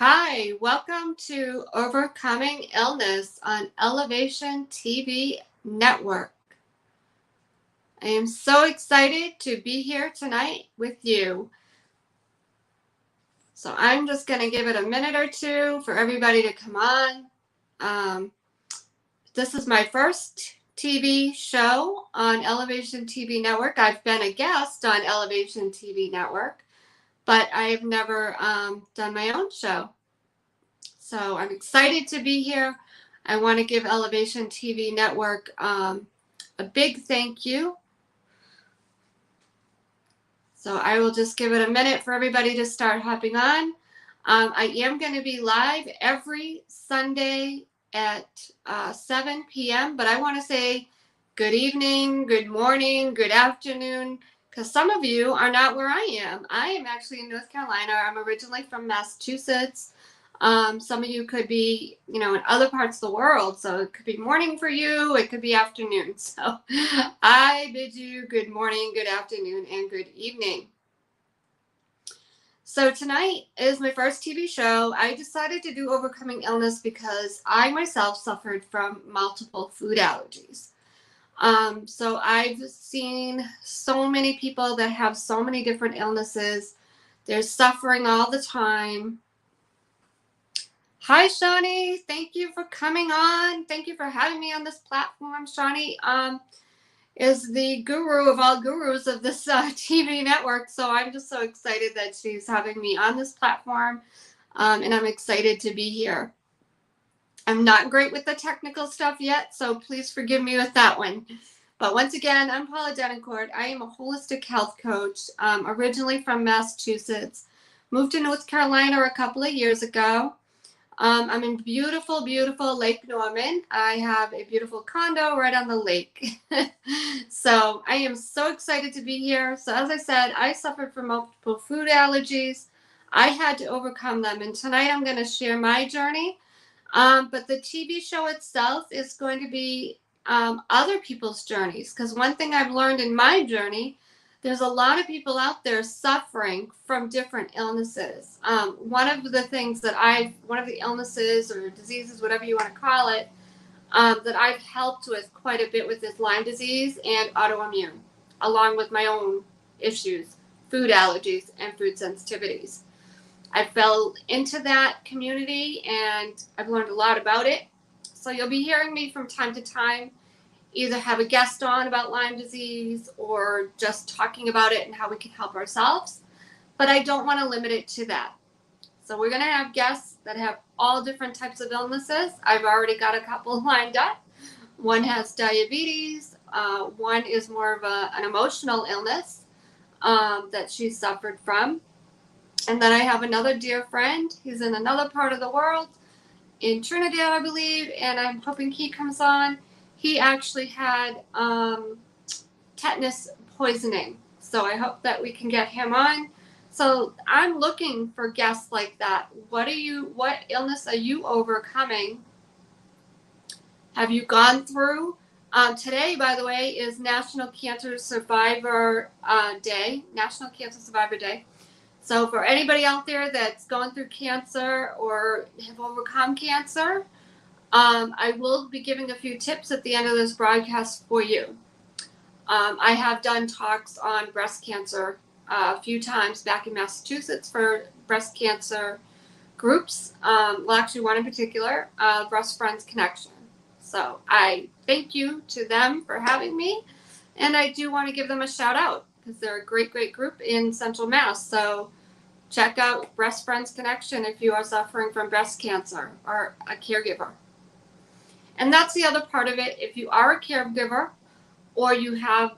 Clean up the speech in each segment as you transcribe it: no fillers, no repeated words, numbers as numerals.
Hi, welcome to Overcoming Illness on Elevation TV Network. I am so excited to be here tonight with you. So I'm just going to give it a minute or two for everybody to come on. Um, this is my first TV show on Elevation TV Network. I've been a guest on Elevation TV Network, but I've never done my own show. So I'm excited to be here. I want to give Elevation TV Network a big thank you. So I will just give it a minute for everybody to start hopping on. I am going to be live every Sunday at 7 p.m., but I want to say good evening, good morning, good afternoon, because some of you are not where I am. I am actually in North Carolina. I'm originally from Massachusetts. Some of you could be, in other parts of the world. So it could be morning for you. It could be afternoon. So I bid you good morning, good afternoon, and good evening. So tonight is my first TV show. I decided to do Overcoming Illness because I myself suffered from multiple food allergies. So I've seen so many people that have so many different illnesses. They're suffering all the time. Hi, Shawnee. Thank you for coming on. Thank you for having me on this platform. Shawnee is the guru of all gurus of this TV network. So I'm just so excited that she's having me on this platform. And I'm excited to be here. I'm not great with the technical stuff yet, so please forgive me with that one. But once again, I'm Paula Denoncourt. I am a holistic health coach, originally from Massachusetts. Moved to North Carolina a couple of years ago. I'm in beautiful, beautiful Lake Norman. I have a beautiful condo right on the lake. So I am so excited to be here. So as I said, I suffered from multiple food allergies. I had to overcome them. And tonight I'm going to share my journey. But the TV show itself is going to be other people's journeys. Because one thing I've learned in my journey, there's a lot of people out there suffering from different illnesses. One of the illnesses or diseases, whatever you want to call it, that I've helped with quite a bit with is Lyme disease and autoimmune, along with my own issues, food allergies and food sensitivities. I fell into that community and I've learned a lot about it. So you'll be hearing me from time to time either have a guest on about Lyme disease or just talking about it and how we can help ourselves. But I don't want to limit it to that. So we're going to have guests that have all different types of illnesses. I've already got a couple lined up. One has diabetes. One is more of an emotional illness that she suffered from. And then I have another dear friend. He's in another part of the world, in Trinidad, I believe, and I'm hoping he comes on. He actually had tetanus poisoning, so I hope that we can get him on. So I'm looking for guests like that. What illness are you overcoming? Have you gone through? Today, by the way, is National Cancer Survivor Day. National Cancer Survivor Day. So for anybody out there that's going through cancer or have overcome cancer, I will be giving a few tips at the end of this broadcast for you. I have done talks on breast cancer a few times back in Massachusetts for breast cancer groups. Well, actually one in particular, Breast Friends Connection. So I thank you to them for having me. And I do want to give them a shout out because they're a great, great group in Central Mass. So check out Breast Friends Connection if you are suffering from breast cancer or a caregiver. And that's the other part of it. If you are a caregiver or you have,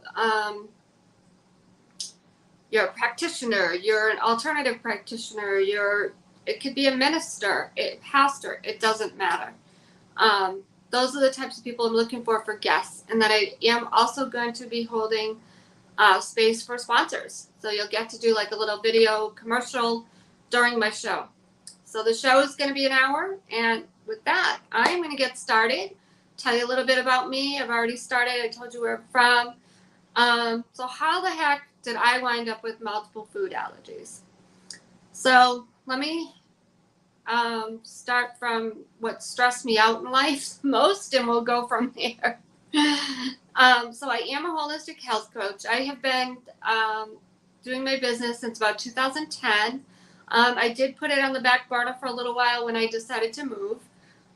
you're a practitioner, you're an alternative practitioner, it could be a minister, a pastor, it doesn't matter. Those are the types of people I'm looking for guests. And then I am also going to be holding space for sponsors. So you'll get to do like a little video commercial during my show. So the show is going to be an hour. And with that, I'm going to get started. Tell you a little bit about me. I've already started. I told you where I'm from. So how the heck did I wind up with multiple food allergies? So let me start from what stressed me out in life most, and we'll go from there. So I am a holistic health coach. I have been doing my business since about 2010. I did put it on the back burner for a little while when I decided to move.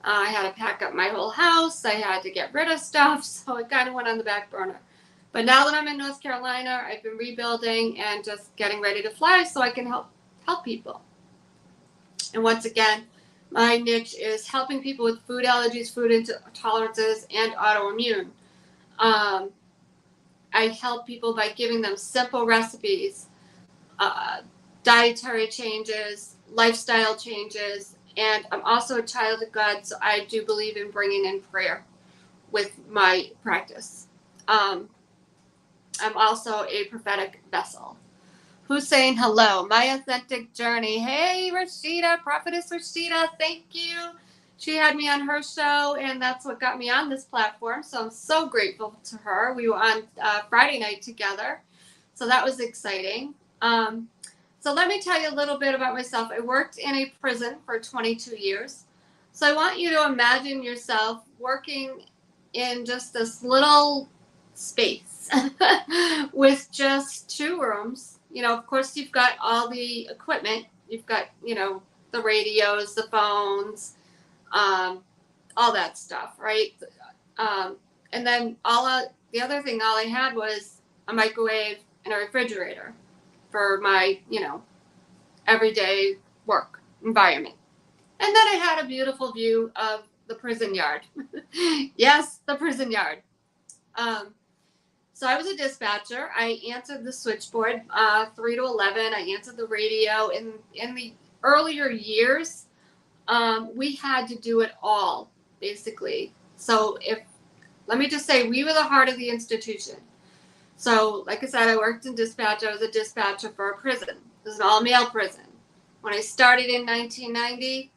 I had to pack up my whole house. I had to get rid of stuff, so it kind of went on the back burner. But now that I'm in North Carolina, I've been rebuilding and just getting ready to fly so I can help people. And once again, my niche is helping people with food allergies, food intolerances, and autoimmune. I help people by giving them simple recipes, dietary changes, lifestyle changes, and I'm also a child of God, so I do believe in bringing in prayer with my practice. I'm also a prophetic vessel. Who's saying hello? My authentic journey. Hey, Rashida, Prophetess Rashida, thank you. She had me on her show, and that's what got me on this platform. So I'm so grateful to her. We were on Friday night together, so that was exciting. So let me tell you a little bit about myself. I worked in a prison for 22 years. So I want you to imagine yourself working in just this little space with just 2 rooms. Of course, you've got all the equipment. You've got, the radios, the phones, all that stuff, right? And then the other thing, all I had was a microwave and a refrigerator for my, everyday work environment. And then I had a beautiful view of the prison yard. Yes, the prison yard. So I was a dispatcher. I answered the switchboard 3 to 11. I answered the radio. In the earlier years, we had to do it all, basically. So let me just say, we were the heart of the institution. So, like I said, I worked in dispatch. I was a dispatcher for a prison. It was an all-male prison. When I started in 1990,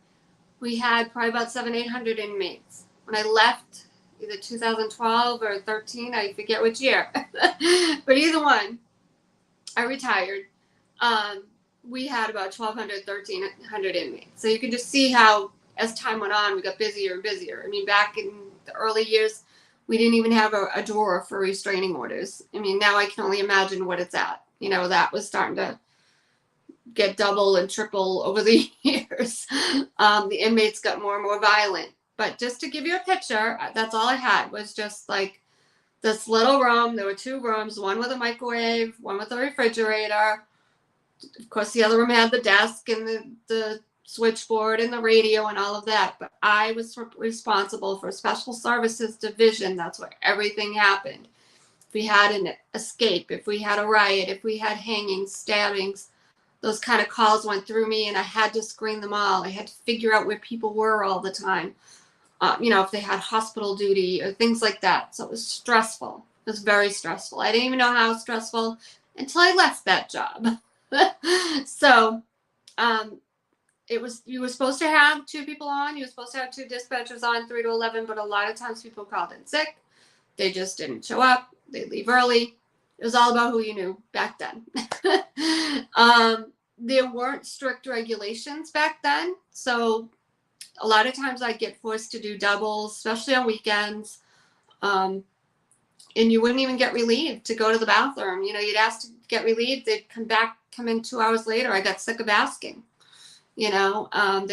we had probably about 700-800 inmates. When I left, either 2012 or 13, I forget which year, but either one, I retired. We had about 1,200, 1,300 inmates. So you can just see how, as time went on, we got busier and busier. I mean, back in the early years, we didn't even have a drawer for restraining orders. I mean, now I can only imagine what it's at. That was starting to get double and triple over the years. The inmates got more and more violent. But just to give you a picture, that's all I had was just like this little room. There were 2 rooms, one with a microwave, one with a refrigerator. Of course, the other room had the desk and the switchboard and the radio and all of that. But I was responsible for Special Services Division. That's where everything happened. If we had an escape, if we had a riot, if we had hangings, stabbings, those kind of calls went through me, and I had to screen them all. I had to figure out where people were all the time. If they had hospital duty or things like that. So it was stressful. It was very stressful. I didn't even know how stressful until I left that job. So you were supposed to have 2 people on. You were supposed to have 2 dispatchers on 3 to 11, but a lot of times people called in sick. They just didn't show up. They'd leave early. It was all about who you knew back then. There weren't strict regulations back then. So a lot of times I'd get forced to do doubles, especially on weekends. And you wouldn't even get relieved to go to the bathroom. You'd ask to get relieved. They'd come in 2 hours later. I got sick of asking. Some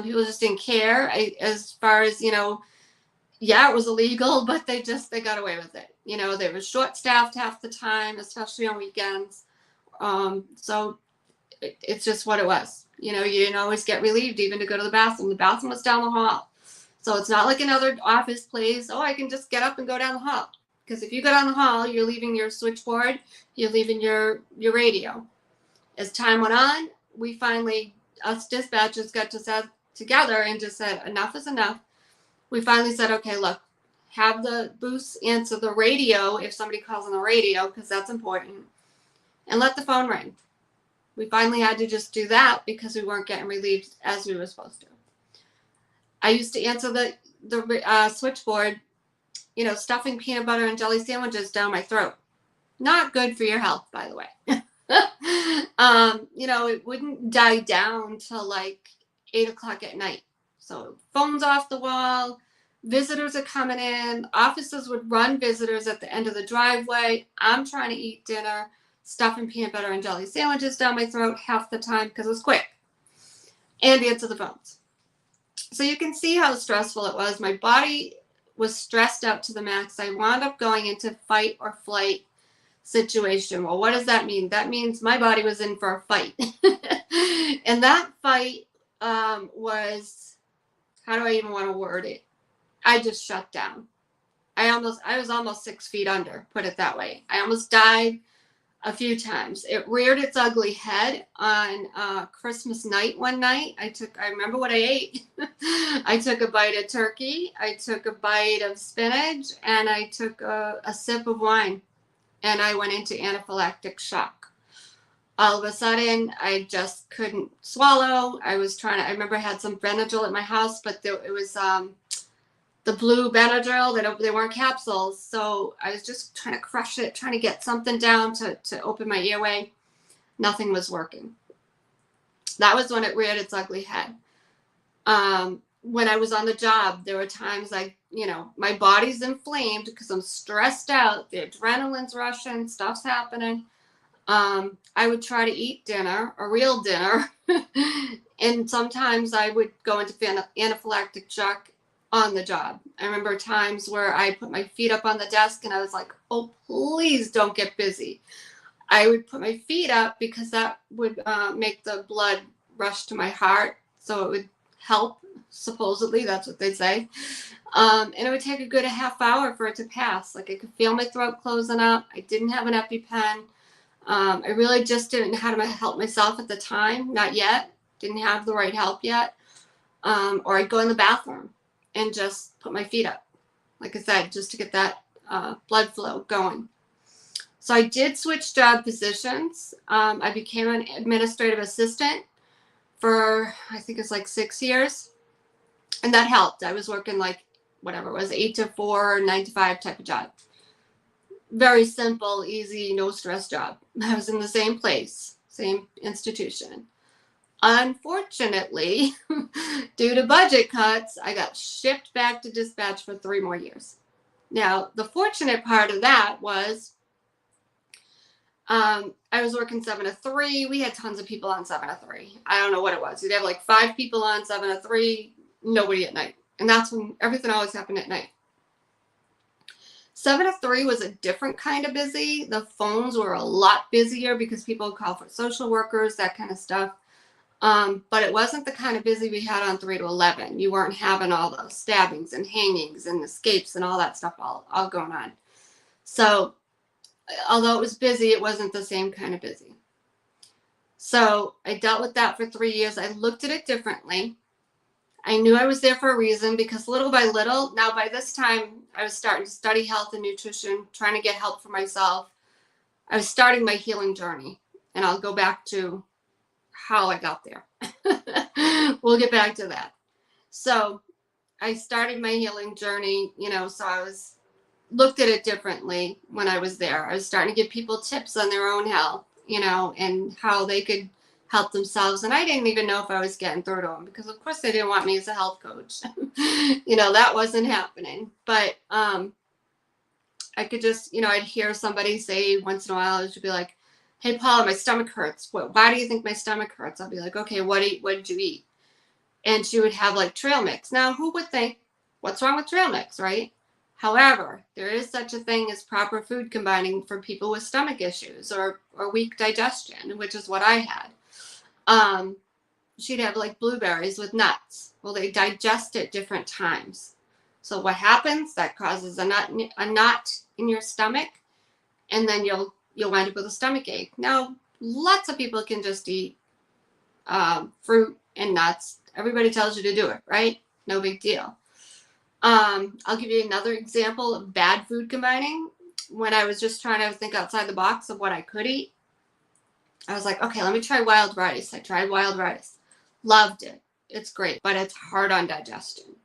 people just didn't care. As far as, yeah, it was illegal, but they got away with it. They were short-staffed half the time, especially on weekends. So it's just what it was. You didn't always get relieved even to go to the bathroom. The bathroom was down the hall. So it's not like another office place. Oh, I can just get up and go down the hall. Because if you go down the hall, you're leaving your switchboard, you're leaving your radio. As time went on, us dispatchers got together and just said, enough is enough. We finally said, okay, look, have the booths answer the radio if somebody calls on the radio, because that's important, and let the phone ring. We finally had to just do that because we weren't getting relieved as we were supposed to. I used to answer the switchboard, stuffing peanut butter and jelly sandwiches down my throat. Not good for your health, by the way. It wouldn't die down till like 8 o'clock at night. So phones off the wall, visitors are coming in, offices would run visitors at the end of the driveway. I'm trying to eat dinner, stuffing peanut butter and jelly sandwiches down my throat half the time because it was quick, and answer the phones. So you can see how stressful it was. My body was stressed out to the max. I wound up going into fight or flight situation. Well, what does that mean? That means my body was in for a fight. And that fight was, how do I even want to word it? I just shut down. I was almost 6 feet under, put it that way. I almost died a few times. It reared its ugly head on Christmas night one night. I remember what I ate. I took a bite of turkey, I took a bite of spinach, and I took a sip of wine, and I went into anaphylactic shock. All of a sudden, I just couldn't swallow. I remember I had some Benadryl at my house, but it was the blue Benadryl, they weren't capsules. So I was just trying to crush it, trying to get something down to open my airway. Nothing was working. That was when it reared its ugly head. When I was on the job, there were times my body's inflamed because I'm stressed out. The adrenaline's rushing, stuff's happening. I would try to eat dinner, a real dinner. And sometimes I would go into anaphylactic shock on the job. I remember times where I put my feet up on the desk and I was like, oh, please don't get busy. I would put my feet up because that would make the blood rush to my heart. So it would help, supposedly, that's what they say. And it would take a good half hour for it to pass. Like I could feel my throat closing up. I didn't have an EpiPen. I really just didn't know how to help myself at the time. Not yet. Didn't have the right help yet. Or I'd go in the bathroom and just put my feet up, like I said, just to get that blood flow going. So I did switch job positions. I became an administrative assistant for, I think it's like 6 years. And that helped. I was working like, whatever it was, 8 to 4, 9 to 5 type of job. Very simple, easy, no stress job. I was in the same place, same institution. Unfortunately, due to budget cuts, I got shipped back to dispatch for 3 more years. Now, the fortunate part of that was I was working 7 to 3. We had tons of people on 7 to 3. I don't know what it was. You'd have like 5 people on 7 to 3, nobody at night. And that's when everything always happened at night. 7 to 3 was a different kind of busy. The phones were a lot busier because people would call for social workers, that kind of stuff. But it wasn't the kind of busy we had on 3 to 11. You weren't having all those stabbings and hangings and escapes and all that stuff all going on. So although it was busy, it wasn't the same kind of busy. So I dealt with that for 3 years. I looked at it differently. I knew I was there for a reason because little by little, now by this time, I was starting to study health and nutrition, trying to get help for myself. I was starting my healing journey, and I'll go back to how I got there. We'll get back to that. So I started my healing journey, so I looked at it differently when I was there. I was starting to give people tips on their own health, and how they could help themselves. And I didn't even know if I was getting through to them because of course they didn't want me as a health coach. That wasn't happening. But I could just, I'd hear somebody say once in a while, it would be like, hey, Paula, my stomach hurts. Why do you think my stomach hurts? I'll be like, okay, what did you eat? And she would have like trail mix. Now, who would think, what's wrong with trail mix, right? However, there is such a thing as proper food combining for people with stomach issues or weak digestion, which is what I had. She'd have like blueberries with nuts. Well, they digest at different times. So what happens? That causes a knot in your stomach, and then you'll wind up with a stomach ache. Now, lots of people can just eat fruit and nuts. Everybody tells you to do it, right? No big deal. I'll give you another example of bad food combining. When I was just trying to think outside the box of what I could eat, I was like, okay, let me try wild rice. I tried wild rice. Loved it. It's great, but it's hard on digestion.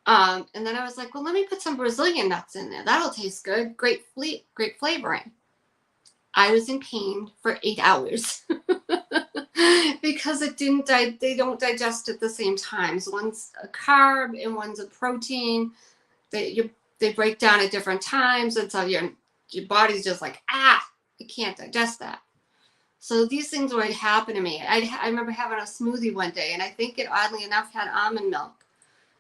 And then I was like, well, let me put some Brazilian nuts in there. That'll taste good. Great flavoring. I was in pain for 8 hours because they don't digest at the same times. One's a carb and one's a protein. They break down at different times, and so your body's just like, I can't digest that. So these things would happen to me. I remember having a smoothie one day, and I think it oddly enough had almond milk,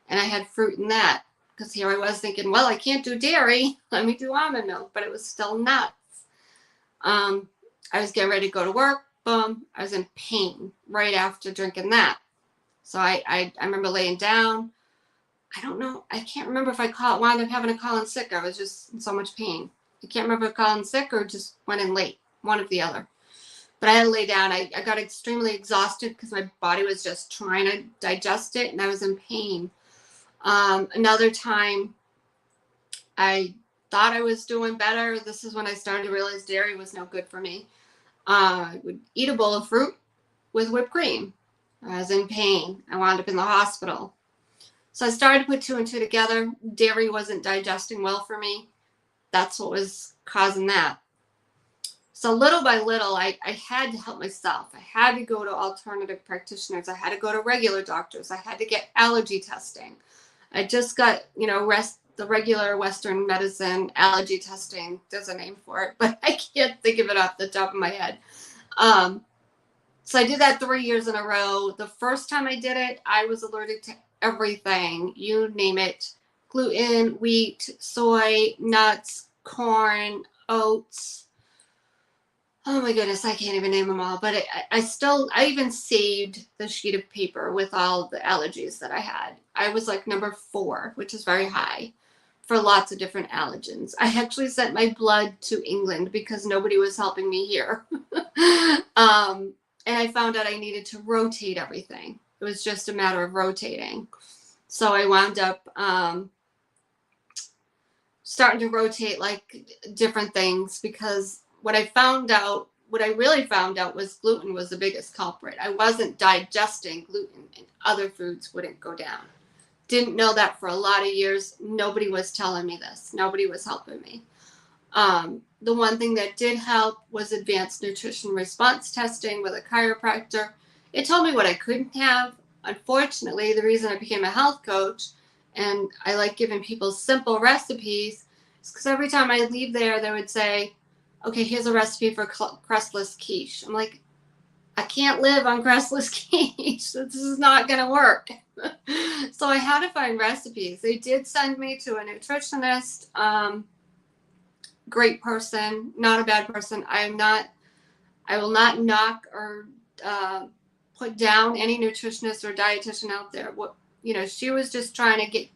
and I had fruit in that, because here I was thinking, well, I can't do dairy, let me do almond milk, but it was still nuts. I was getting ready to go to work. Boom, I was in pain right after drinking that. So I remember laying down. I don't know. I can't remember if I wound up having to call in sick. I was just in so much pain. I can't remember if I called in sick or just went in late, one or the other. But I had to lay down. I got extremely exhausted because my body was just trying to digest it, and I was in pain. Another time, I thought I was doing better. This is when I started to realize dairy was no good for me. I would eat a bowl of fruit with whipped cream. I was in pain. I wound up in the hospital. So I started to put two and two together. Dairy wasn't digesting well for me. That's what was causing that. So little by little, I had to help myself. I had to go to alternative practitioners. I had to go to regular doctors. I had to get allergy testing. I just got, the regular Western medicine allergy testing. There's a name for it, but I can't think of it off the top of my head. So I did that 3 years in a row. The first time I did it, I was allergic to everything. You name it. Gluten, wheat, soy, nuts, corn, oats. Oh my goodness, I can't even name them all. But I even saved the sheet of paper with all the allergies that I had. I was like number 4, which is very high for lots of different allergens. I actually sent my blood to England because nobody was helping me here. And I found out I needed to rotate everything. It was just a matter of rotating. So I wound up starting to rotate like different things, because what I really found out was gluten was the biggest culprit. I wasn't digesting gluten, and other foods wouldn't go down. Didn't know that for a lot of years. Nobody was telling me this. Nobody was helping me. The one thing that did help was advanced nutrition response testing with a chiropractor. It told me what I couldn't have. Unfortunately, the reason I became a health coach and I like giving people simple recipes is because every time I leave there, they would say, okay, here's a recipe for crustless quiche. I'm like, I can't live on crustless quiche. This is not going to work. So I had to find recipes. They did send me to a nutritionist. Great person, not a bad person. I will not knock or put down any nutritionist or dietitian out there. She was just trying to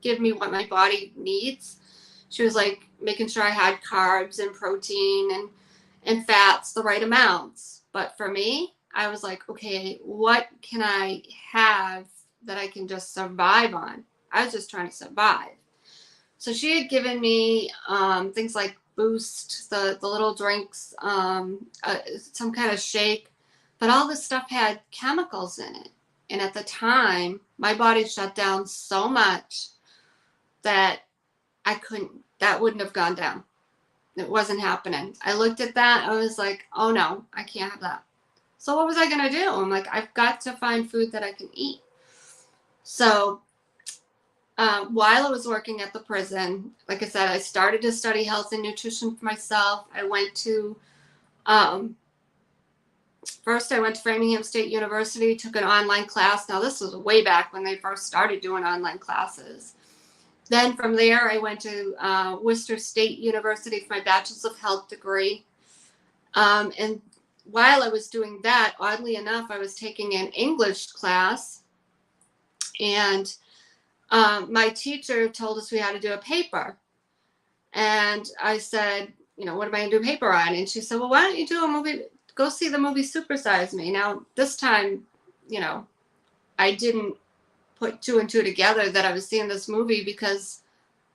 give me what my body needs. She was like making sure I had carbs and protein and fats, the right amounts. But for me, I was like, okay, what can I have that I can just survive on? I was just trying to survive. So she had given me things like Boost, the little drinks, some kind of shake, but all this stuff had chemicals in it. And at the time, my body shut down so much that that wouldn't have gone down. It wasn't happening. I looked at that. I was like, oh no, I can't have that. So what was I going to do? I'm like, I've got to find food that I can eat. So while I was working at the prison, like I said, I started to study health and nutrition for myself. I went to, first I went to Framingham State University, took an online class. Now this was way back when they first started doing online classes. Then from there, I went to Worcester State University for my Bachelor's of Health degree. And while I was doing that, oddly enough, I was taking an English class, and my teacher told us we had to do a paper. And I said, what am I going to do a paper on? And she said, well, why don't you do a movie? Go see the movie Super Size Me. Now, this time, I didn't put two and two together that I was seeing this movie because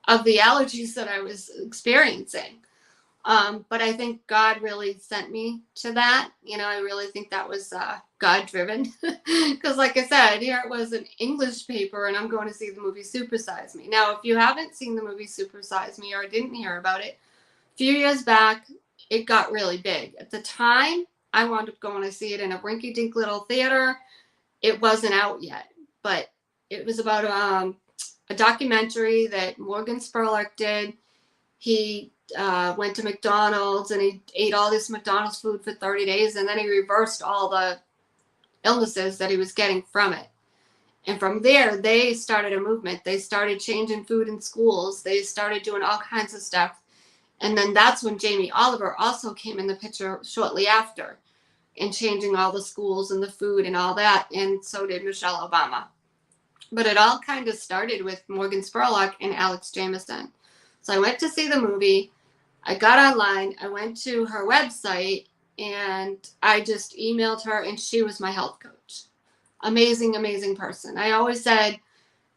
of the allergies that I was experiencing. But I think God really sent me to that. I really think that was God driven, because like I said, here it was an English paper and I'm going to see the movie Super Size Me. Now, if you haven't seen the movie Super Size Me or didn't hear about it, a few years back, it got really big. At the time, I wound up going to see it in a rinky-dink little theater. It wasn't out yet, but it was about a documentary that Morgan Spurlock did. He went to McDonald's and he ate all this McDonald's food for 30 days, and then he reversed all the illnesses that he was getting from it. And from there, they started a movement. They started changing food in schools. They started doing all kinds of stuff. And then that's when Jamie Oliver also came in the picture shortly after, and changing all the schools and the food and all that. And so did Michelle Obama. But it all kind of started with Morgan Spurlock and Alex Jamieson. So I went to see the movie. I got online. I went to her website and I just emailed her, and she was my health coach. Amazing, amazing person. I always said,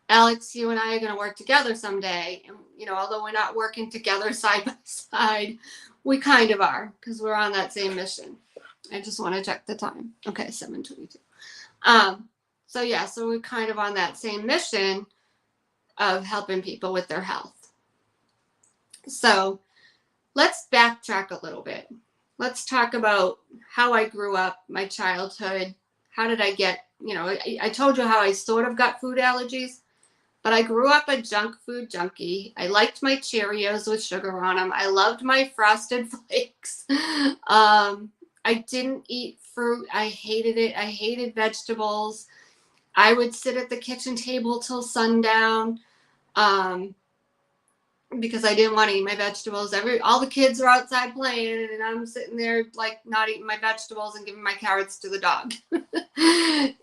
Alex, you and I are going to work together someday. And, you know, although we're not working together side by side, we kind of are, because we're on that same mission. I just want to check the time. Okay, 7:22. So we're kind of on that same mission of helping people with their health. So let's backtrack a little bit. Let's talk about how I grew up, my childhood. How did I get, I told you how I sort of got food allergies, but I grew up a junk food junkie. I liked my Cheerios with sugar on them. I loved my Frosted Flakes. I didn't eat fruit. I hated it. I hated vegetables. I would sit at the kitchen table till sundown because I didn't want to eat my vegetables. All the kids are outside playing, and I'm sitting there like not eating my vegetables and giving my carrots to the dog.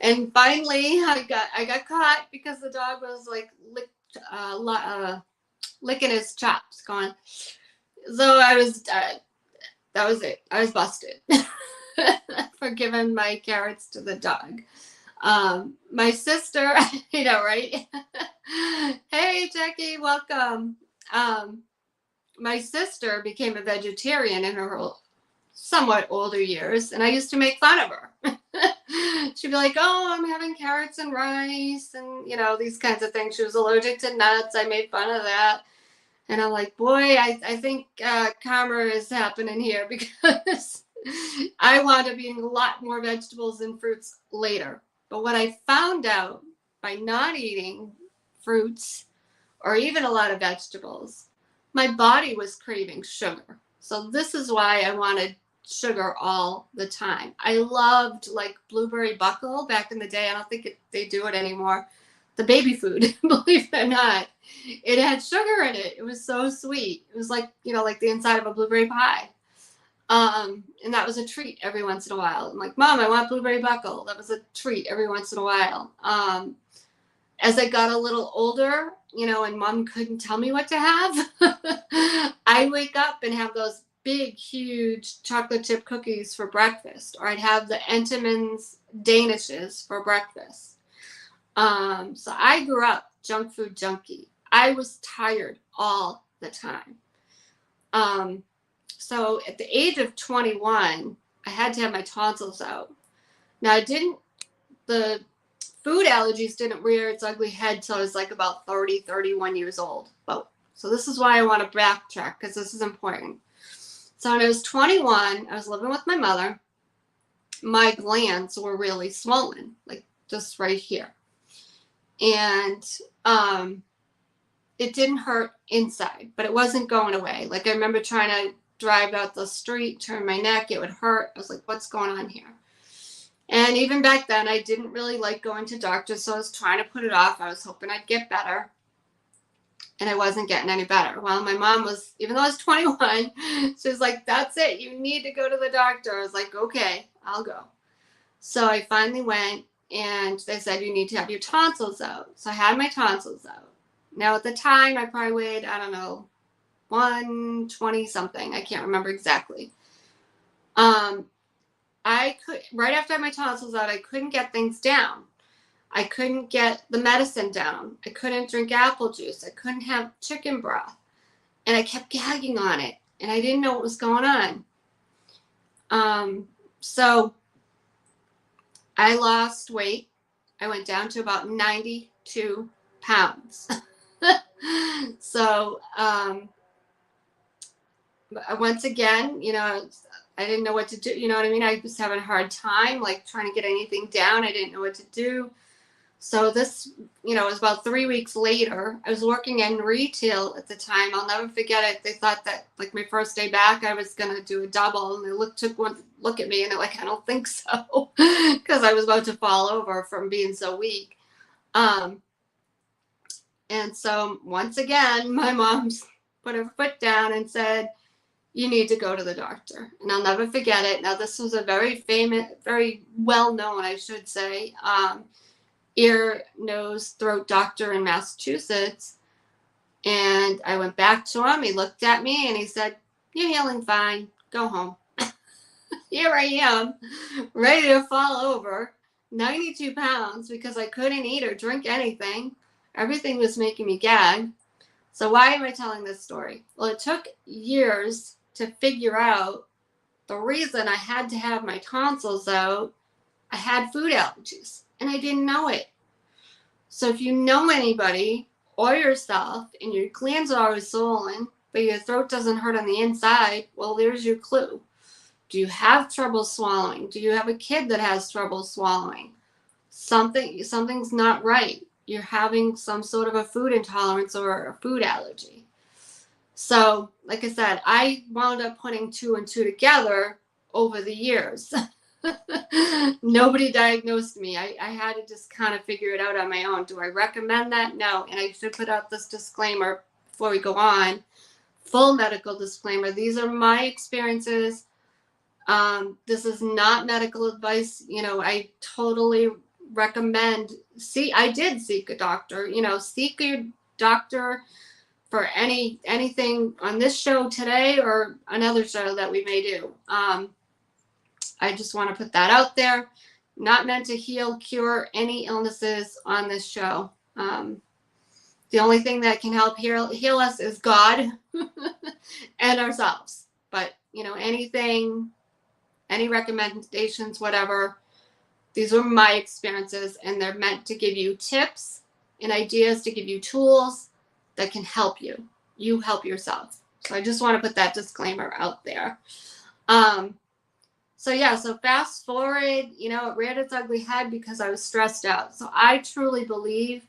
And finally, I got caught because the dog was like licking his chops, going. So I was. That was it. I was busted for giving my carrots to the dog. My sister, right? Hey, Jackie, welcome. My sister became a vegetarian in her somewhat older years, and I used to make fun of her. She'd be like, oh, I'm having carrots and rice and, these kinds of things. She was allergic to nuts. I made fun of that. And I'm like, boy, I think karma is happening here, because I wound up eating a lot more vegetables and fruits later. But what I found out by not eating fruits or even a lot of vegetables, my body was craving sugar. So this is why I wanted sugar all the time. I loved like blueberry buckle back in the day. I don't think they do it anymore. The baby food, believe it or not, it had sugar in it. It was so sweet. It was like, like the inside of a blueberry pie. And that was a treat every once in a while. I'm like, Mom, I want blueberry buckle. That was a treat every once in a while. As I got a little older, and Mom couldn't tell me what to have, I'd wake up and have those big, huge chocolate chip cookies for breakfast, or I'd have the Entenmann's Danishes for breakfast. So I grew up junk food junkie. I was tired all the time. So at the age of 21, I had to have my tonsils out. Now the food allergies didn't rear its ugly head till I was like about 30, 31 years old. So this is why I want to backtrack, because this is important. So when I was 21, I was living with my mother. My glands were really swollen, like just right here. And it didn't hurt inside, but it wasn't going away. Like I remember trying to drive out the street, turn my neck, it would hurt. I was like, what's going on here? And even back then, I didn't really like going to doctors, so I was trying to put it off. I was hoping I'd get better, and I wasn't getting any better. Well, my mom was, even though I was 21, she was like, that's it, you need to go to the doctor. I was like, okay, I'll go. So I finally went, and they said, you need to have your tonsils out. So I had my tonsils out. Now at the time, I probably weighed, 120 something. I can't remember exactly. Right after I had my tonsils out, I couldn't get things down. I couldn't get the medicine down. I couldn't drink apple juice. I couldn't have chicken broth. And I kept gagging on it. And I didn't know what was going on. So I lost weight. I went down to about 92 pounds. So once again, I didn't know what to do. You know what I mean? I was having a hard time, like trying to get anything down. I didn't know what to do. So this, it was about 3 weeks later. I was working in retail at the time. I'll never forget it. They thought that like my first day back, I was going to do a double. And they took one look at me and they're like, I don't think so. Because I was about to fall over from being so weak. And so once again, my mom's put her foot down and said, you need to go to the doctor. And I'll never forget it. Now, this was a very famous, very well-known, I should say, ear, nose, throat doctor in Massachusetts. And I went back to him. He looked at me and he said, you're healing fine. Go home. Here I am, ready to fall over, 92 pounds, because I couldn't eat or drink anything. Everything was making me gag. So why am I telling this story? Well, it took years to figure out the reason I had to have my tonsils out. I had food allergies and I didn't know it. So if you know anybody or yourself and your glands are always swollen, but your throat doesn't hurt on the inside, well, there's your clue. Do you have trouble swallowing? Do you have a kid that has trouble swallowing? Something's not right. You're having some sort of a food intolerance or a food allergy. So, like I said, I wound up putting 2 and 2 together over the years. Nobody diagnosed me. I had to just kind of figure it out on my own. Do I recommend that? No. And I should put out this disclaimer before we go on. Full medical disclaimer. These are my experiences. This is not medical advice. I totally recommend, I did seek a doctor, seek your doctor for anything on this show today or another show that we may do. I just want to put that out there. Not meant to heal, cure any illnesses on this show. The only thing that can help heal us is God and ourselves. But, anything, any recommendations, whatever, these are my experiences, and they're meant to give you tips and ideas, to give you tools that can help you. You help yourself. So I just want to put that disclaimer out there. So fast forward, it reared its ugly head because I was stressed out. So I truly believe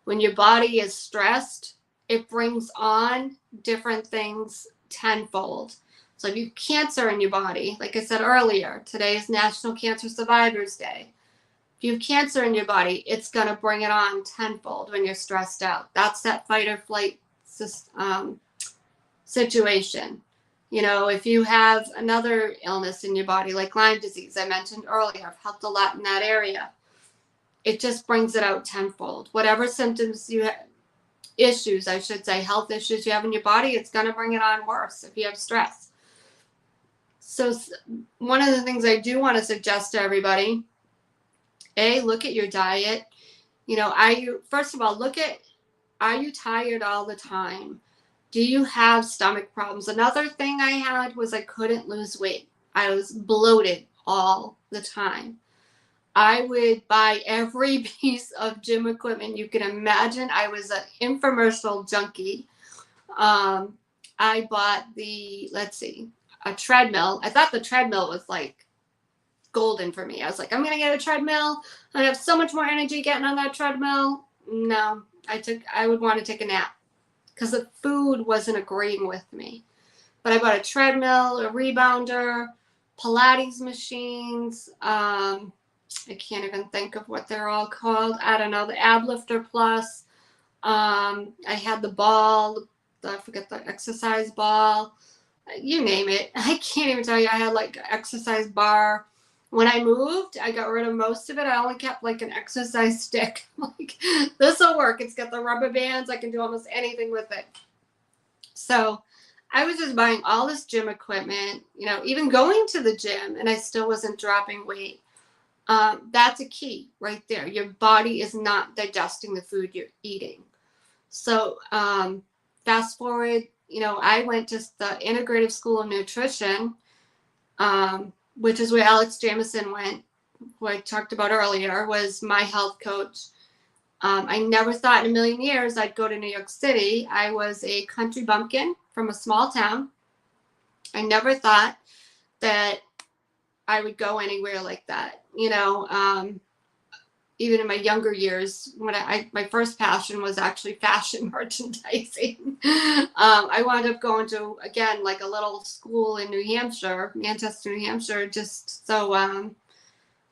when your body is stressed, it brings on different things tenfold. So if you have cancer in your body, like I said earlier, today is National Cancer Survivors Day. If you have cancer in your body, it's going to bring it on tenfold when you're stressed out. That's that fight or flight situation. If you have another illness in your body, like Lyme disease, I mentioned earlier, I've helped a lot in that area. It just brings it out tenfold. Whatever symptoms you have, issues, I should say, health issues you have in your body, it's going to bring it on worse if you have stress. So one of the things I do want to suggest to everybody, look at your diet. First of all, are you tired all the time? Do you have stomach problems? Another thing I had was I couldn't lose weight. I was bloated all the time. I would buy every piece of gym equipment you can imagine. I was an infomercial junkie. I bought a treadmill. I thought the treadmill was like golden for me. I was like, I'm going to get a treadmill. I have so much more energy getting on that treadmill. No, I would want to take a nap because the food wasn't agreeing with me. But I bought a treadmill, a rebounder, Pilates machines. I can't even think of what they're all called. I don't know. The Ab Lifter Plus. I had the ball. I forget the exercise ball. You name it. I can't even tell you. I had like an exercise bar. When I moved, I got rid of most of it. I only kept like an exercise stick. Like, this will work. It's got the rubber bands. I can do almost anything with it. So I was just buying all this gym equipment, even going to the gym, and I still wasn't dropping weight. That's a key right there. Your body is not digesting the food you're eating. So fast forward, I went to the Integrative School of Nutrition, which is where Alex Jamison went, who I talked about earlier, was my health coach. I never thought in a million years I'd go to New York City. I was a country bumpkin from a small town. I never thought that I would go anywhere like that. Even in my younger years, when my first passion was actually fashion merchandising. I wound up going to, again, like a little school in New Hampshire, Manchester, New Hampshire, just so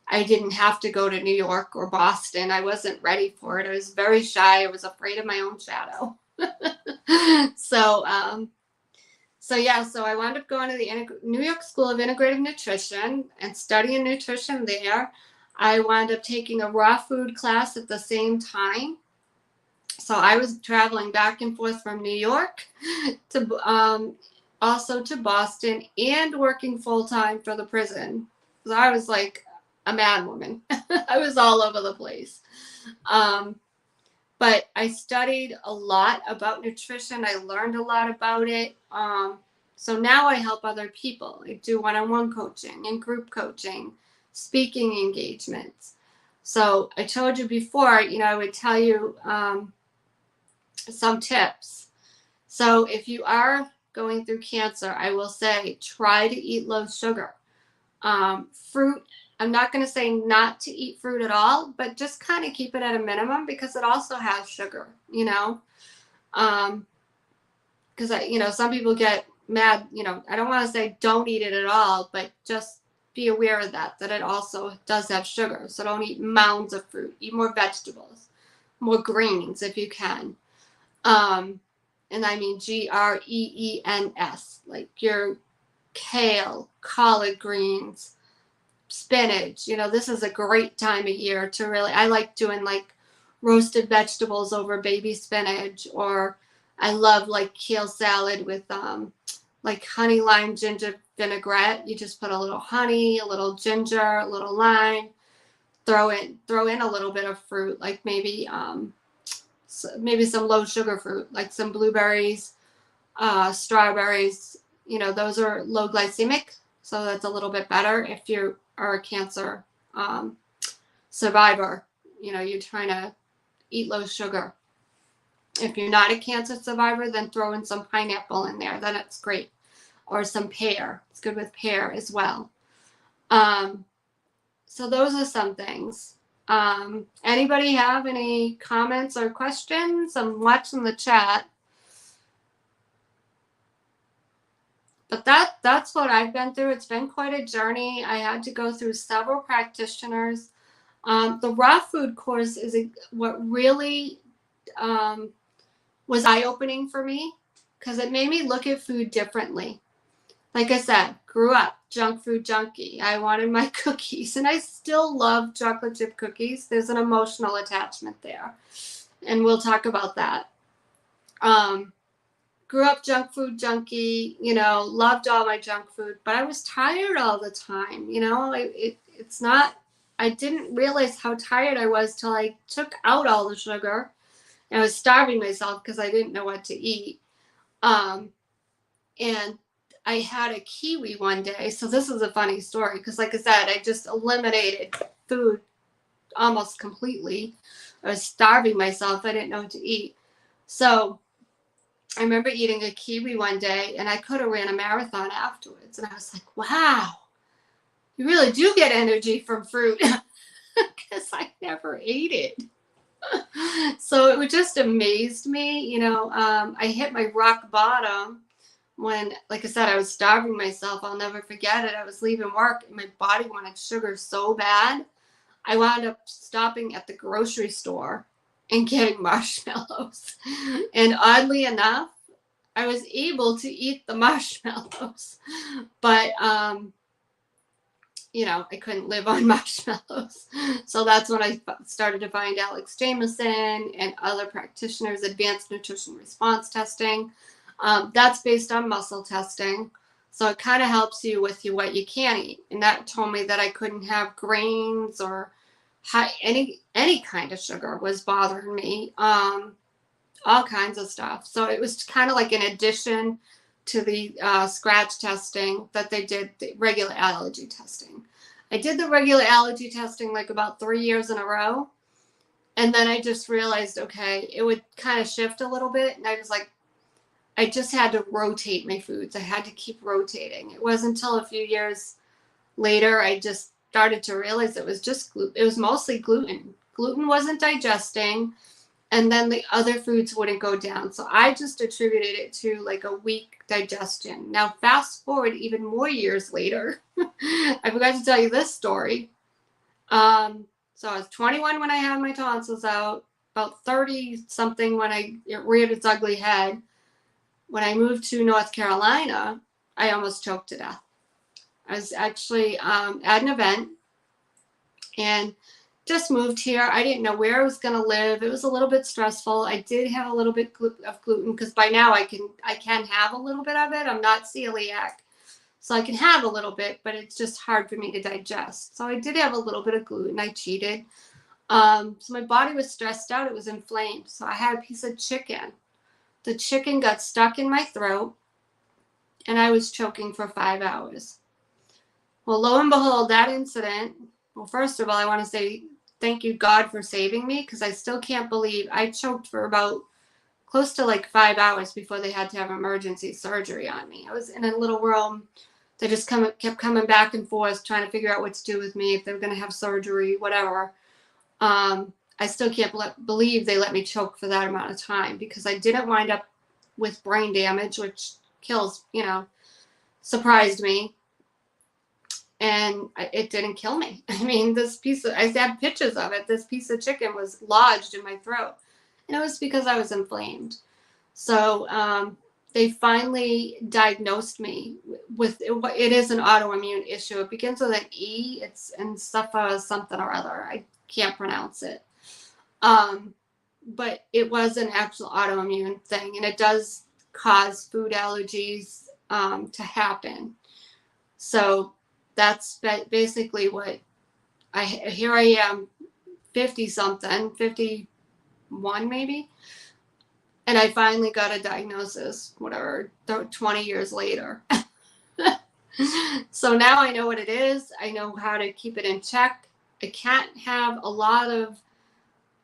I didn't have to go to New York or Boston. I wasn't ready for it. I was very shy. I was afraid of my own shadow. So, so I wound up going to the New York School of Integrative Nutrition and studying nutrition there. I wound up taking a raw food class at the same time. So I was traveling back and forth from New York to also to Boston and working full time for the prison. So I was like a mad woman. I was all over the place. But I studied a lot about nutrition. I learned a lot about it. So now I help other people. I do one-on-one coaching and group coaching, speaking engagements. So I told you before, I would tell you some tips. So if you are going through cancer, I will say try to eat low sugar. Fruit, I'm not going to say not to eat fruit at all, but just kind of keep it at a minimum because it also has sugar, because some people get mad, I don't want to say don't eat it at all, but just be aware of that it also does have sugar. So don't eat mounds of fruit, eat more vegetables, more greens if you can. And I mean greens, like your kale, collard greens, spinach. This is a great time of year to I like doing like roasted vegetables over baby spinach, or I love like kale salad with like honey, lime, ginger vinaigrette. You just put a little honey, a little ginger, a little lime, throw in a little bit of fruit, like maybe some low sugar fruit, like some blueberries, strawberries. Those are low glycemic, so that's a little bit better if you are a cancer survivor. You're trying to eat low sugar. If you're not a cancer survivor, then throw in some pineapple in there. Then it's great. Or some pear. It's good with pear as well. So those are some things. Anybody have any comments or questions? I'm watching the chat. But that's what I've been through. It's been quite a journey. I had to go through several practitioners. The raw food course is what really was eye-opening for me, because it made me look at food differently. Like I said, grew up junk food junkie. I wanted my cookies, and I still love chocolate chip cookies. There's an emotional attachment there, and we'll talk about that. Grew up junk food junkie, loved all my junk food, but I was tired all the time. I didn't realize how tired I was till I took out all the sugar, and I was starving myself because I didn't know what to eat. And I had a kiwi one day. So this is a funny story because, like I said, I just eliminated food almost completely. I was starving myself. I didn't know what to eat. So I remember eating a kiwi one day, and I could have ran a marathon afterwards. And I was like, wow, you really do get energy from fruit, because I never ate it. So it just amazed me. I hit my rock bottom when, like I said, I was starving myself. I'll never forget it. I was leaving work and my body wanted sugar so bad. I wound up stopping at the grocery store and getting marshmallows. And oddly enough, I was able to eat the marshmallows. But, I couldn't live on marshmallows. So that's when I started to find Alex Jamieson and other practitioners, advanced nutrition response testing. That's based on muscle testing. So it kind of helps you with what you can eat. And that told me that I couldn't have grains or any kind of sugar was bothering me. All kinds of stuff. So it was kind of like an addition to the scratch testing that they did, the regular allergy testing. I did the regular allergy testing like about 3 years in a row. And then I just realized, okay, it would kind of shift a little bit. And I was like, I just had to rotate my foods. I had to keep rotating. It wasn't until a few years later I just started to realize it was just it was mostly gluten. Gluten wasn't digesting, and then the other foods wouldn't go down. So I just attributed it to like a weak digestion. Now fast forward even more years later, I forgot to tell you this story. So I was 21 when I had my tonsils out, about 30 something when it reared its ugly head. When I moved to North Carolina, I almost choked to death. I was actually at an event and just moved here. I didn't know where I was going to live. It was a little bit stressful. I did have a little bit of gluten because by now I can have a little bit of it. I'm not celiac, so I can have a little bit, but it's just hard for me to digest. So I did have a little bit of gluten. I cheated. So my body was stressed out. It was inflamed. So I had a piece of chicken. The chicken got stuck in my throat, and I was choking for 5 hours. Well, lo and behold, that incident, well, first of all, I want to say thank you, God, for saving me, because I still can't believe I choked for about close to like 5 hours before they had to have emergency surgery on me. I was in a little room. They just kept coming back and forth, trying to figure out what to do with me, if they were going to have surgery, whatever. I still can't believe they let me choke for that amount of time, because I didn't wind up with brain damage, which kills, surprised me. And it didn't kill me. I mean, I had pictures of it. This piece of chicken was lodged in my throat. And it was because I was inflamed. So they finally diagnosed me with, it is an autoimmune issue. It begins with an E. It's encephalitis something or other. I can't pronounce it. But it was an actual autoimmune thing. And it does cause food allergies to happen. So that's basically what here I am, 50 something, 51 maybe. And I finally got a diagnosis, 20 years later. So now I know what it is. I know how to keep it in check. I can't have a lot of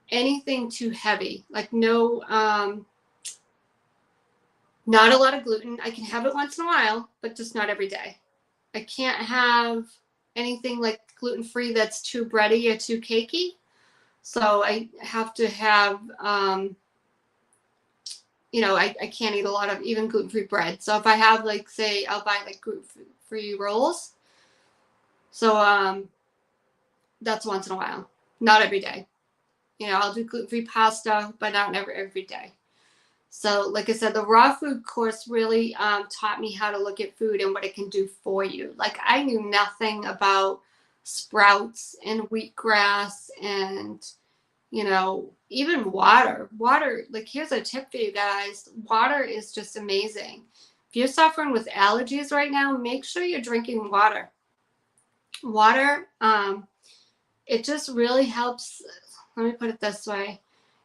anything too heavy, like not a lot of gluten. I can have it once in a while, but just not every day. I can't have anything like gluten-free that's too bready or too cakey. So I have to have, I can't eat a lot of even gluten-free bread. So if I have say, I'll buy gluten-free rolls. So that's once in a while, not every day. I'll do gluten-free pasta, but not every day. So like I said, the raw food course really taught me how to look at food and what it can do for you. Like I knew nothing about sprouts and wheatgrass and, even water. Water, here's a tip for you guys. Water is just amazing. If you're suffering with allergies right now, make sure you're drinking water. Water, it just really helps. Let me put it this way.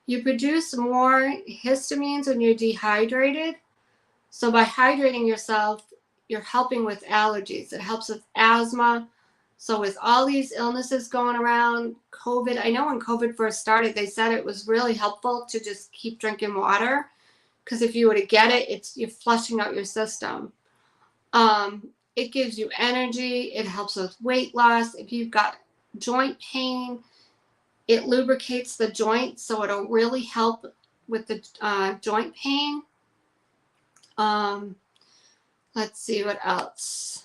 You produce more histamines when you're dehydrated. So by hydrating yourself, you're helping with allergies. It helps with asthma. So with all these illnesses going around, COVID, I know when COVID first started, they said it was really helpful to just keep drinking water, because if you were to get it, you're flushing out your system. It gives you energy. It helps with weight loss. If you've got joint pain, it lubricates the joint, so it'll really help with the joint pain. Let's see what else.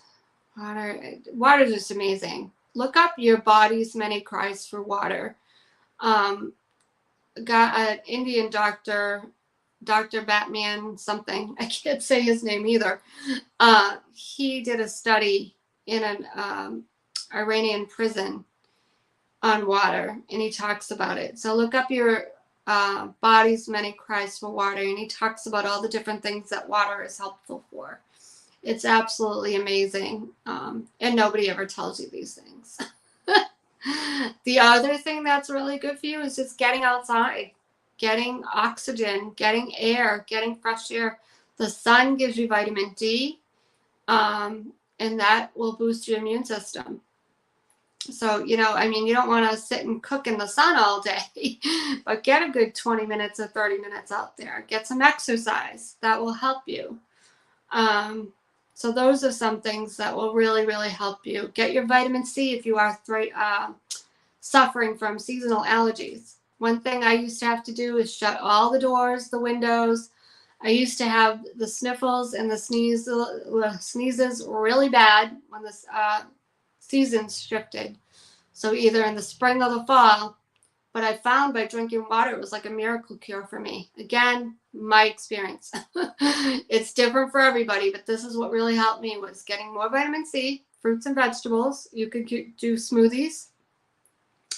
Water is just amazing. Look up Your Body's Many Cries for Water. Got an Indian doctor, Dr. Batman something. I can't say his name either. He did a study in an Iranian prison on water, and he talks about it. So look up Your Body's Many Cries for Water, and he talks about all the different things that water is helpful for. It's absolutely amazing, and nobody ever tells you these things. The other thing that's really good for you is just getting outside, getting oxygen, getting air, getting fresh air. The sun gives you vitamin D, and that will boost your immune system. So, I mean, you don't want to sit and cook in the sun all day, but get a good 20 minutes or 30 minutes out there. Get some exercise. That will help you. So those are some things that will really, really help you. Get your vitamin C if you are suffering from seasonal allergies. One thing I used to have to do is shut all the doors, the windows. I used to have the sniffles and the sneezes really bad when the seasons shifted. So either in the spring or the fall. But I found by drinking water, it was like a miracle cure for me. Again, my experience. It's different for everybody, but this is what really helped me, was getting more vitamin C, fruits and vegetables. You could do smoothies.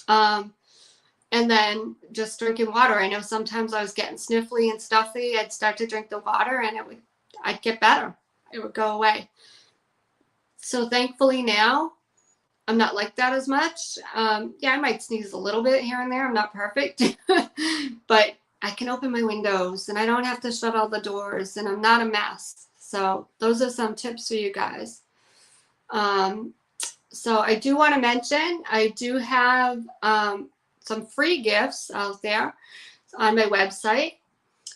And then just drinking water. I know sometimes I was getting sniffly and stuffy. I'd start to drink the water and I'd get better. It would go away. So thankfully now, I'm not like that as much. Yeah, I might sneeze a little bit here and there. I'm not perfect, but I can open my windows and I don't have to shut all the doors and I'm not a mess. So those are some tips for you guys. So I do want to mention, I do have some free gifts out there on my website.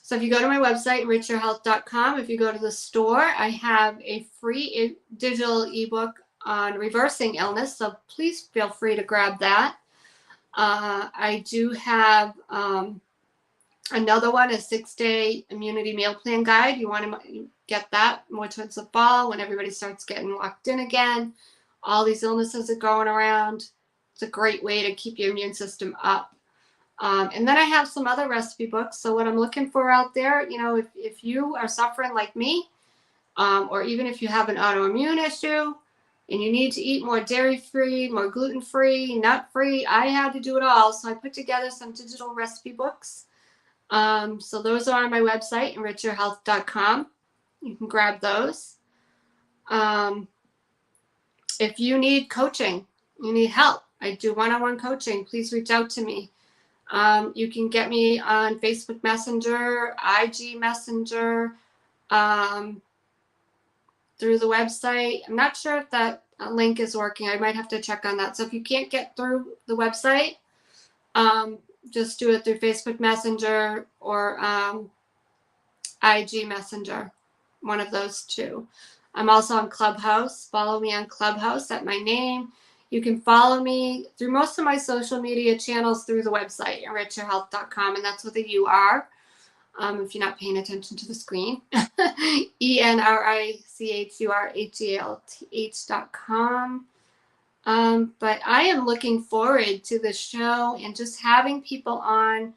So if you go to my website, enrichyourhealth.com, if you go to the store, I have a free digital ebook on reversing illness. So please feel free to grab that. I do have another one, a 6-day immunity meal plan guide. You want to get that more towards the fall when everybody starts getting locked in again. All these illnesses are going around. It's a great way to keep your immune system up. And then I have some other recipe books. So what I'm looking for out there, if you are suffering like me, or even if you have an autoimmune issue and you need to eat more dairy-free, more gluten-free, nut-free, I had to do it all. So I put together some digital recipe books. So those are on my website, enrichyourhealth.com. You can grab those. If you need coaching, you need help, I do one-on-one coaching, please reach out to me. You can get me on Facebook Messenger, IG Messenger, through the website. I'm not sure if that link is working. I might have to check on that. So if you can't get through the website, just do it through Facebook Messenger or IG Messenger, one of those two. I'm also on Clubhouse. Follow me on Clubhouse at my name. You can follow me through most of my social media channels through the website, enrichyourhealth.com, and that's with a UR. If you're not paying attention to the screen, enrichurhealth.com. But I am looking forward to the show and just having people on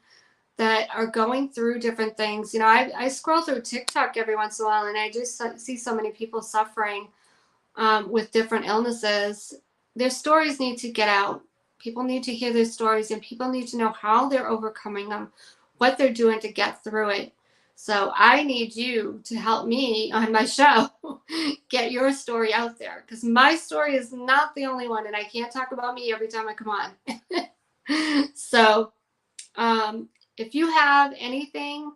that are going through different things. I scroll through TikTok every once in a while and I just see so many people suffering with different illnesses. Their stories need to get out. People need to hear their stories and people need to know how they're overcoming them, what they're doing to get through it. So I need you to help me on my show get your story out there, because my story is not the only one and I can't talk about me every time I come on. So if you have anything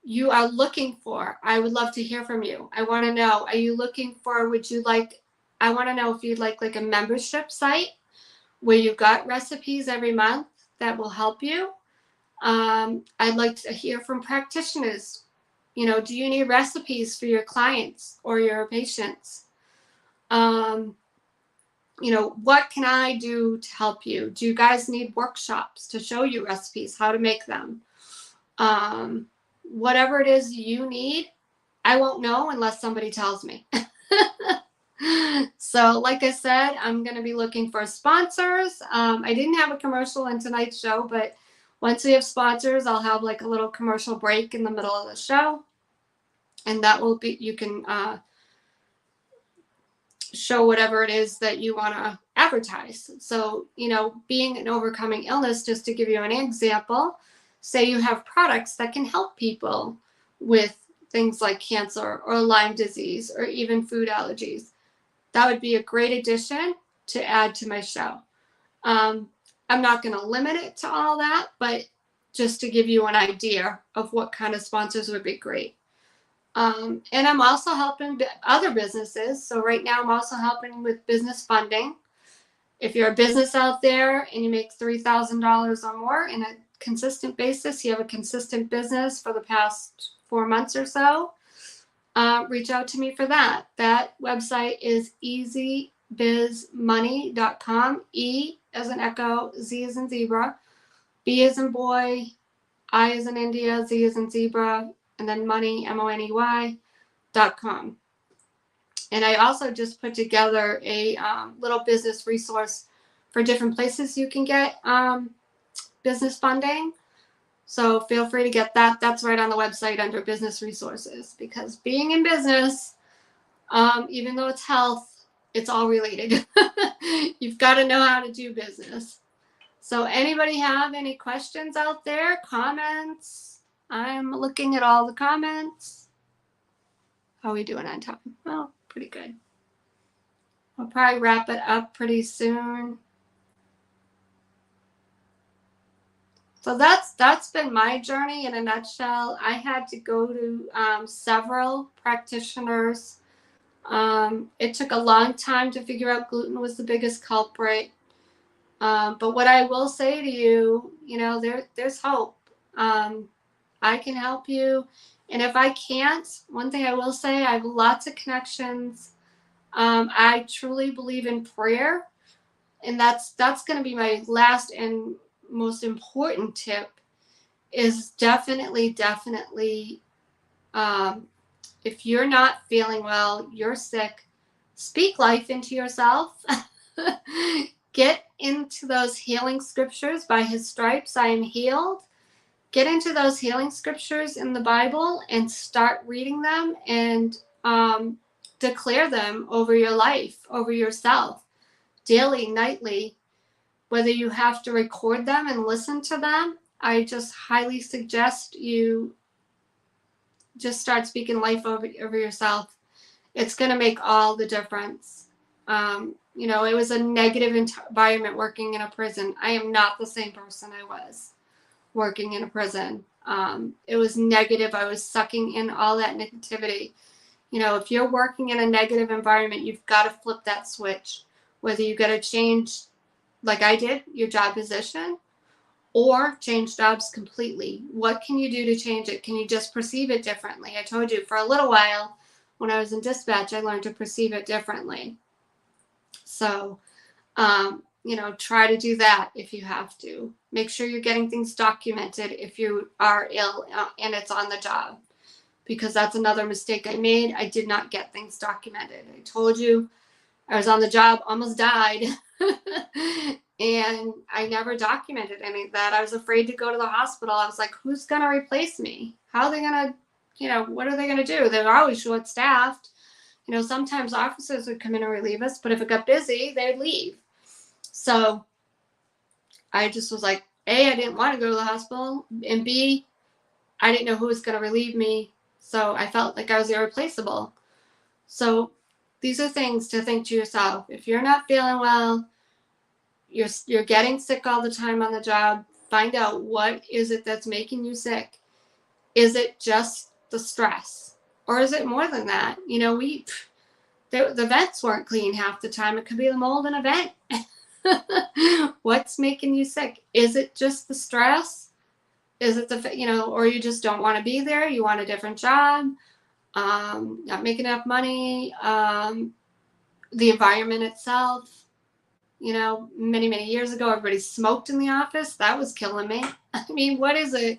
you are looking for, I would love to hear from you. I want to know, are you looking for, I want to know if you'd like a membership site where you've got recipes every month that will help you. I'd like to hear from practitioners. Do you need recipes for your clients or your patients? What can I do to help you? Do you guys need workshops to show you recipes, how to make them? Whatever it is you need, I won't know unless somebody tells me. So like I said, I'm going to be looking for sponsors. I didn't have a commercial in tonight's show, but once we have sponsors, I'll have a little commercial break in the middle of the show. And that will be, you can show whatever it is that you want to advertise. So, being an overcoming illness, just to give you an example, say you have products that can help people with things like cancer or Lyme disease or even food allergies. That would be a great addition to add to my show. I'm not going to limit it to all that, but just to give you an idea of what kind of sponsors would be great. And I'm also helping other businesses. So right now I'm also helping with business funding. If you're a business out there and you make $3,000 or more in a consistent basis, you have a consistent business for the past 4 months or so, reach out to me for that. That website is easybizmoney.com. E as in echo, Z as in zebra, B as in boy, I as in India, Z as in zebra, and then money, MONEY.com. And I also just put together a little business resource for different places you can get business funding. So feel free to get that. That's right on the website under business resources, because being in business, even though it's health, it's all related. You've got to know how to do business. So anybody have any questions out there? Comments? I'm looking at all the comments. How are we doing on time? Well, pretty good. We'll probably wrap it up pretty soon. So that's been my journey in a nutshell. I had to go to several practitioners. It took a long time to figure out gluten was the biggest culprit. But what I will say to you, there's hope. I can help you. And if I can't, one thing I will say, I have lots of connections. I truly believe in prayer. And that's going to be my last and most important tip, is definitely, if you're not feeling well, you're sick, speak life into yourself. Get into those healing scriptures. By his stripes I am healed. Get into those healing scriptures in the Bible and start reading them and declare them over your life, over yourself, daily, nightly. Whether you have to record them and listen to them, I just highly suggest you just start speaking life over yourself. It's going to make all the difference. It was a negative environment working in a prison. I am not the same person I was working in a prison. It was negative. I was sucking in all that negativity. If you're working in a negative environment, you've got to flip that switch. Whether you got to change, like I did, your job position, or change jobs completely. What can you do to change it? Can you just perceive it differently? I told you, for a little while when I was in dispatch, I learned to perceive it differently. So, try to do that if you have to. Make sure you're getting things documented if you are ill and it's on the job, because that's another mistake I made. I did not get things documented. I told you I was on the job, almost died, and I never documented any of that. I was afraid to go to the hospital. I was like, who's going to replace me? How are they going to, what are they going to do? They're always short-staffed. Sometimes officers would come in and relieve us, but if it got busy, they'd leave. So I just was like, A, I didn't want to go to the hospital, and B, I didn't know who was going to relieve me. So I felt like I was irreplaceable. So these are things to think to yourself. If you're not feeling well, you're getting sick all the time on the job, find out what is it that's making you sick. Is it just the stress? Or is it more than that? The vents weren't clean half the time. It could be the mold in a vent. What's making you sick? Is it just the stress? Is it or you just don't want to be there? You want a different job? Not making enough money? The environment itself? Many, many years ago, everybody smoked in the office. That was killing me. I mean, what is it?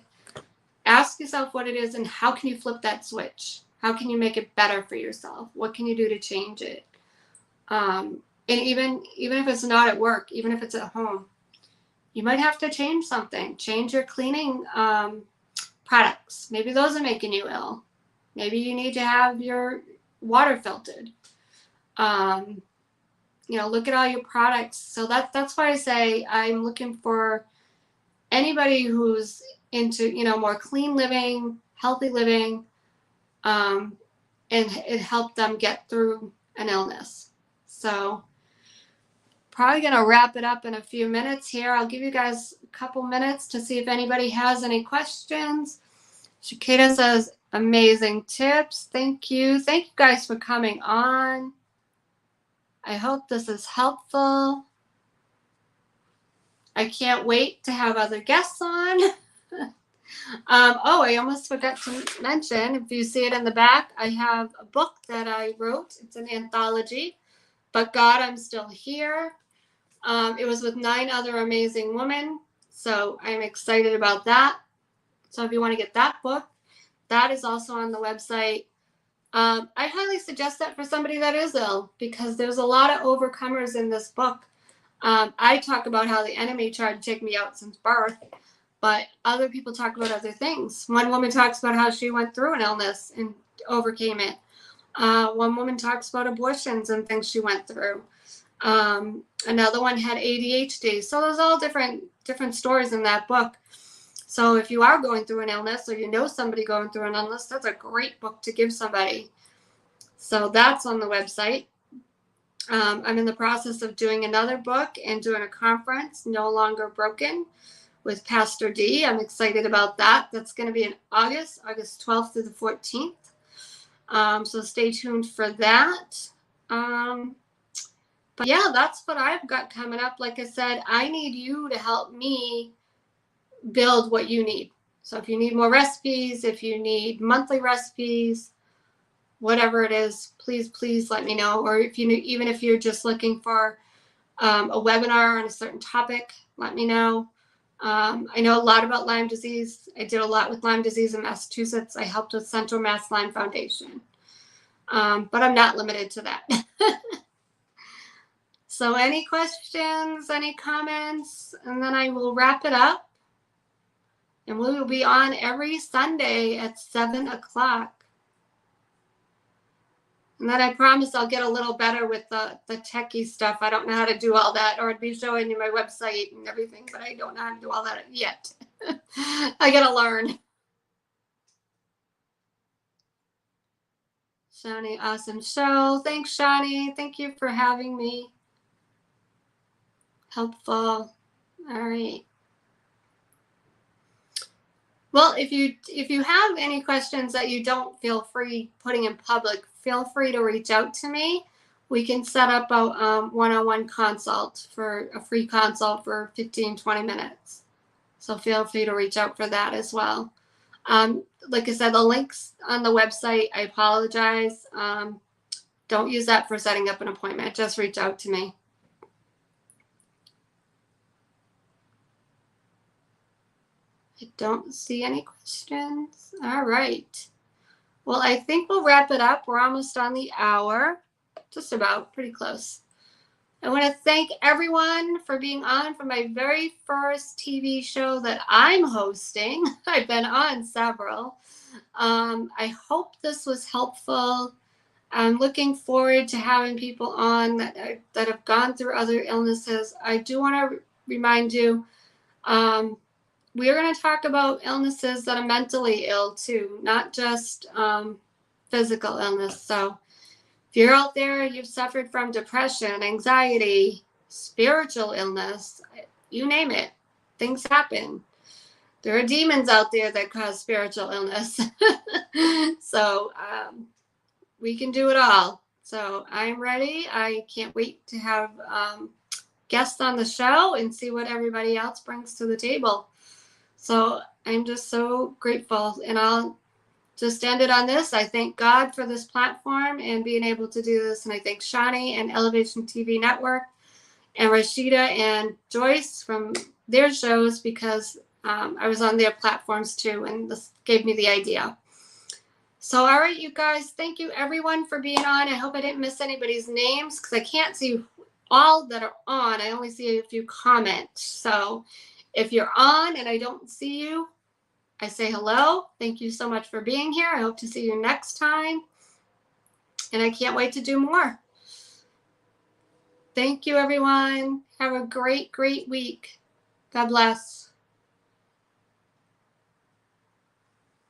Ask yourself what it is and how can you flip that switch? How can you make it better for yourself? What can you do to change it? And even if it's not at work, even if it's at home, you might have to change something. Change your cleaning products. Maybe those are making you ill. Maybe you need to have your water filtered. Look at all your products. So that's why I say I'm looking for anybody who's into, more clean living, healthy living, and it helped them get through an illness. So probably going to wrap it up in a few minutes here. I'll give you guys a couple minutes to see if anybody has any questions. Shakita says, amazing tips. Thank you. Thank you guys for coming on. I hope this is helpful. I can't wait to have other guests on. Oh, I almost forgot to mention, if you see it in the back, I have a book that I wrote. It's an anthology, But God, I'm Still Here. It was with 9 other amazing women, so I'm excited about that. So if you want to get that book, that is also on the website. I highly suggest that for somebody that is ill, because there's a lot of overcomers in this book. I talk about how the enemy tried to take me out since birth, but other people talk about other things. One woman talks about how she went through an illness and overcame it. One woman talks about abortions and things she went through. Another one had ADHD. So there's all different stories in that book. So if you are going through an illness, or you know somebody going through an illness, that's a great book to give somebody. So that's on the website. I'm in the process of doing another book and doing a conference, No Longer Broken, with Pastor D. I'm excited about that. That's going to be in August 12th through the 14th. So stay tuned for that. But yeah, that's what I've got coming up. Like I said, I need you to help me build what you need. So if you need more recipes, if you need monthly recipes, whatever it is, please let me know. Or if you even if you're just looking for a webinar on a certain topic, let me know. I know a lot about Lyme disease. I did a lot with Lyme disease in Massachusetts. I helped with Central Mass Lyme Foundation. But I'm not limited to that. So any questions, any comments, and then I will wrap it up. And we will be on every Sunday at 7 o'clock. And then I promise I'll get a little better with the techie stuff. I don't know how to do all that, or I'd be showing you my website and everything, but I don't know how to do all that yet. I gotta learn. Shani, awesome show. Thanks, Shani. Thank you for having me. Helpful. All right. Well, if you have any questions that you don't feel free putting in public, feel free to reach out to me. We can set up a one-on-one consult, for a free consult for 15-20 minutes. So feel free to reach out for that as well. Like I said, the links on the website, I apologize. Don't use that for setting up an appointment. Just reach out to me. I don't see any questions. All right. Well, I think we'll wrap it up. We're almost on the hour. Just about, pretty close. I want to thank everyone for being on for my very first TV show that I'm hosting. I've been on several. I hope this was helpful. I'm looking forward to having people on that have gone through other illnesses. I do want to remind you, we are going to talk about illnesses that are mentally ill too, not just physical illness. So if you're out there, you've suffered from depression, anxiety, spiritual illness, you name it, things happen. There are demons out there that cause spiritual illness. So we can do it all. So I'm ready. I can't wait to have guests on the show and see what everybody else brings to the table. So I'm just so grateful, and I'll just end it on this. I thank God for this platform and being able to do this. And I thank Shani and Elevation TV Network and Rashida and Joyce from their shows, because I was on their platforms too, and this gave me the idea. So, all right, you guys, thank you everyone for being on. I hope I didn't miss anybody's names, because I can't see all that are on. I only see a few comments. So if you're on and I don't see you, I say hello. Thank you so much for being here. I hope to see you next time. And I can't wait to do more. Thank you, everyone. Have a great, great week. God bless.